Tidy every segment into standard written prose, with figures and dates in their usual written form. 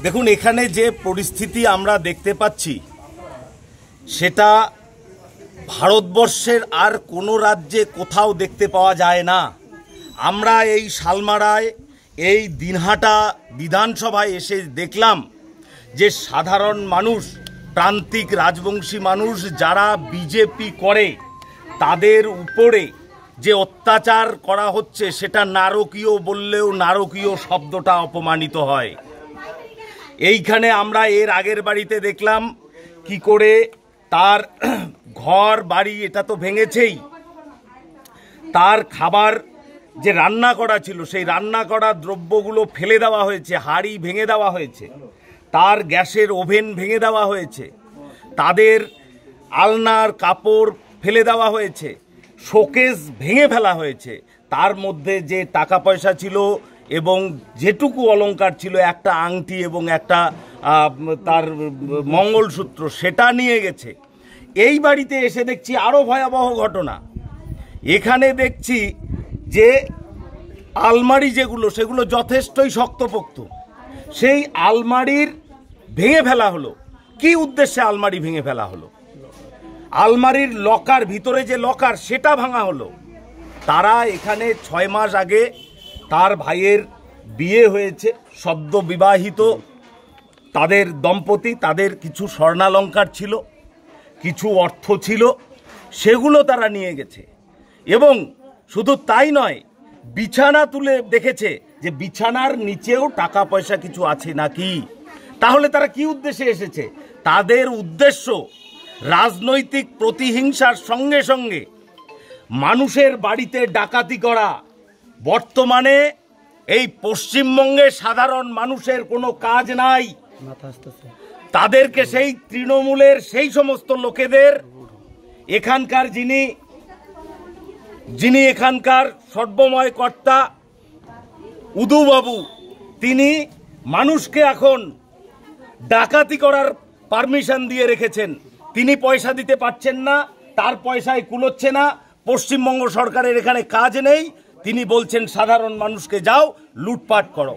দেখুন, এখানে যে পরিস্থিতি আমরা দেখতে পাচ্ছি সেটা ভারতবর্ষের আর কোনো রাজ্যে কোথাও দেখতে পাওয়া যায় না। আমরা এই শালমারায় এই দিনহাটা বিধানসভায় এসে দেখলাম যে সাধারণ মানুষ, প্রান্তিক রাজবংশী মানুষ যারা বিজেপি করে তাদের উপরে যে অত্যাচার করা হচ্ছে সেটা নারকীয় বললেও নারকীয় শব্দটা অপমানিত হয়। এইখানে আমরা এর আগের বাড়িতে দেখলাম কি করে তার ঘর বাড়ি এটা তো ভেঙেছেই, তার খাবার যে রান্না করা ছিল সেই রান্না করা দ্রব্যগুলো ফেলে দেওয়া হয়েছে, হাঁড়ি ভেঙে দেওয়া হয়েছে, তার গ্যাসের ওভেন ভেঙে দেওয়া হয়েছে, তাদের আলনার কাপড় ফেলে দেওয়া হয়েছে, শোকেস ভেঙে ফেলা হয়েছে, তার মধ্যে যে টাকা পয়সা ছিল এবং যেটুকু অলংকার ছিল, একটা আংটি এবং একটা তার মঙ্গলসূত্র, সেটা নিয়ে গেছে। এই বাড়িতে এসে দেখছি আরও ভয়াবহ ঘটনা। এখানে দেখছি যে আলমারি যেগুলো সেগুলো যথেষ্টই শক্তপোক্ত, সেই আলমারির ভেঙে ফেলা হলো। কি উদ্দেশ্যে আলমারি ভেঙে ফেলা হলো? আলমারির লকার, ভিতরে যে লকার সেটা ভাঙা হলো। তারা এখানে 6 মাস আগে তার ভাইয়ের বিয়ে হয়েছে, সদ্য বিবাহিত তাদের দম্পতি, তাদের কিছু স্বর্ণালঙ্কার ছিল, কিছু অর্থ ছিল, সেগুলো তারা নিয়ে গেছে। এবং শুধু তাই নয়, বিছানা তুলে দেখেছে যে বিছানার নিচেও টাকা পয়সা কিছু আছে নাকি। তাহলে তারা কি উদ্দেশ্যে এসেছে? তাদের উদ্দেশ্য রাজনৈতিক প্রতিহিংসার সঙ্গে সঙ্গে মানুষের বাড়িতে ডাকাতি করা। বর্তমানে এই পশ্চিমবঙ্গে সাধারণ মানুষের কোনো কাজ নাই, তাদেরকে সেই তৃণমূলের সেই সমস্ত লোকেদের, এখানকার যিনি এখানকার সর্বময় কর্তা উদুবাবু, তিনি মানুষকে এখন ডাকাতি করার পারমিশন দিয়ে রেখেছেন। তিনি পয়সা দিতে পারছেন না, তার পয়সায় কুলোচ্ছে না, পশ্চিমবঙ্গ সরকারের এখানে কাজ নেই, তিনি বলছেন সাধারণ মানুষকে যাও লুটপাট করো।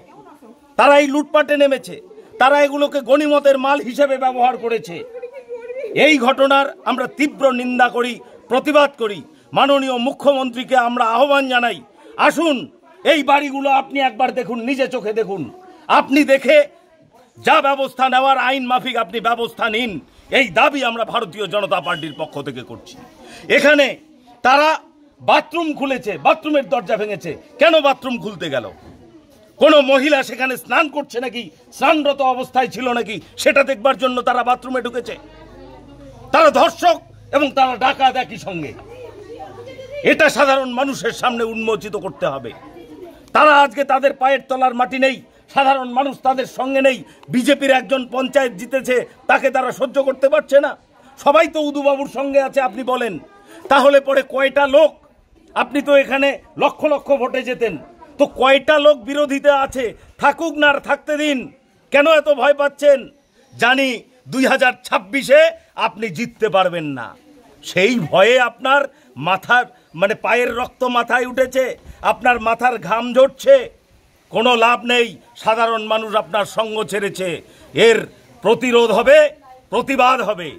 তারা এই লুটপাটে নেমেছে, তারা এগুলোকে গনিমতের মাল হিসেবে ব্যবহার করেছে। এই ঘটনার আমরা তীব্র নিন্দা করি, প্রতিবাদ করি। মাননীয় মুখ্যমন্ত্রীকে আমরা আহ্বান জানাই, আসুন এই বাড়িগুলো আপনি একবার দেখুন, নিজে চোখে দেখুন, আপনি দেখে যা ব্যবস্থা নেওয়ার আইন মাফিক আপনি ব্যবস্থা নিন। এই দাবি আমরা ভারতীয় জনতা পার্টির পক্ষ থেকে করছি। এখানে তারা বাথরুম খুলেছে, বাথরুমের দরজা ভেঙেছে। কেন বাথরুম খুলতে গেল? কোনো মহিলা সেখানে স্নান করছে নাকি, স্নানরত অবস্থায় ছিল নাকি, সেটা দেখবার জন্য তারা বাথরুমে ঢুকেছে। তারা ধর্ষক এবং তারা ডাকাত একই সঙ্গে। এটা সাধারণ মানুষের সামনে উন্মোচিত করতে হবে। তারা আজকে তাদের পায়ের তলার মাটি নেই, সাধারণ মানুষ তাদের সঙ্গে নেই। বিজেপির একজন পঞ্চায়েত জিতেছে, তাকে তারা সহ্য করতে পারছে না। সবাই তো উদুবাবুর সঙ্গে আছে, আপনি বলেন। তাহলে পরে কয়টা লোক, আপনি তো এখানে লক্ষ লক্ষ ভোটে যেতেন, তো কয়টা লোক বিরোধিতা আছে? থাকুক না, থাকতে দিন। কেন এত ভয় পাচ্ছেন? জানি 2026-এ আপনি জিততে পারবেন না, সেই ভয়ে আপনার মাথার পায়ের রক্ত মাথায় উঠেছে, আপনার মাথার ঘাম ঝরছে। কোনো লাভ নেই, সাধারণ মানুষ আপনার সঙ্গ ছেড়েছে। এর প্রতিরোধ হবে, প্রতিবাদ হবে।